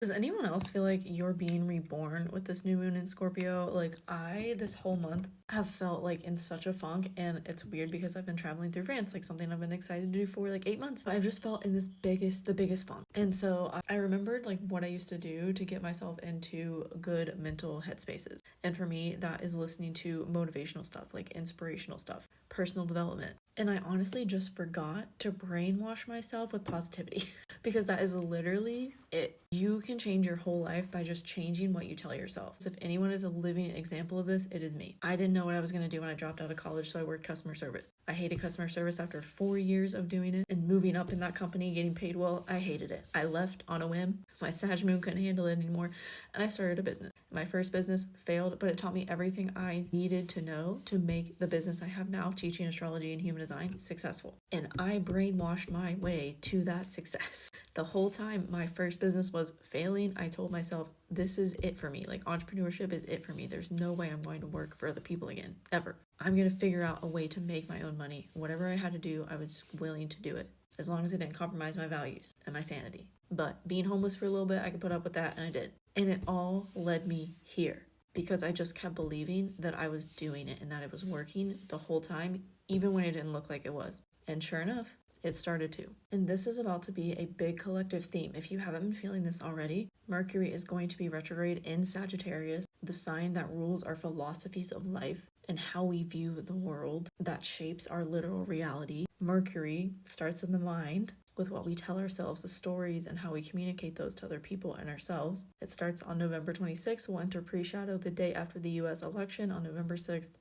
Does anyone else feel like you're being reborn with this new moon in Scorpio? Like, I, this whole month, have felt like in such a funk, and it's weird because I've been traveling through France, like something I've been excited to do for like 8 months. But I've just felt in the biggest funk. And so I remembered like what I used to do to get myself into good mental headspaces. And for me, that is listening to motivational stuff, like inspirational stuff, personal development. And I honestly just forgot to brainwash myself with positivity because that is literally it. You can change your whole life by just changing what you tell yourself. So if anyone is a living example of this, it is me. I didn't know what I was going to do when I dropped out of college, so I worked customer service. I hated customer service after 4 years of doing it and moving up in that company, getting paid well. I hated it. I left on a whim. My Sag moon couldn't handle it anymore, and I started a business. My first business failed, but it taught me everything I needed to know to make the business I have now, teaching astrology and human design, successful. And I brainwashed my way to that success. The whole time my first business was failing, I told myself, this is it for me. Like, entrepreneurship is it for me. There's no way I'm going to work for other people again, ever. I'm going to figure out a way to make my own money. Whatever I had to do, I was willing to do it, as long as it didn't compromise my values and my sanity. But being homeless for a little bit, I could put up with that, and I did. And it all led me here because I just kept believing that I was doing it and that it was working the whole time, even when it didn't look like it was. And sure enough, it started to. And this is about to be a big collective theme. If you haven't been feeling this already, Mercury is going to be retrograde in Sagittarius, the sign that rules our philosophies of life and how we view the world, that shapes our literal reality. Mercury starts in the mind with what we tell ourselves, the stories, and how we communicate those to other people and ourselves. It starts on November 26th, will enter pre-shadow the day after the US election on November 6th.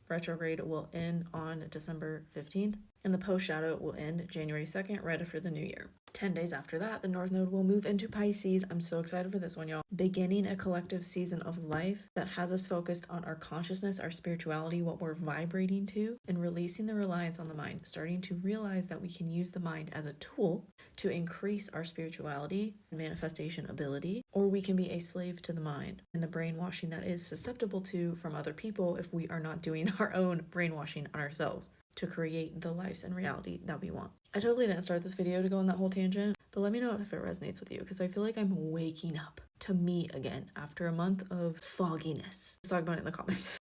Retrograde will end on December 15th, and the post-shadow will end January 2nd, right after the new year. 10 days after that, the North Node will move into Pisces. I'm so excited for this one, y'all. Beginning a collective season of life that has us focused on our consciousness, our spirituality, what we're vibrating to, and releasing the reliance on the mind, starting to realize that we can use the mind as a tool to increase our spirituality and manifestation ability, or we can be a slave to the mind and the brainwashing that is susceptible to from other people if we are not doing our own brainwashing on ourselves to create the lives and reality that we want. I totally didn't start this video to go on that whole tangent, but let me know if it resonates with you, because I feel like I'm waking up to me again after a month of fogginess. Let's talk about it in the comments.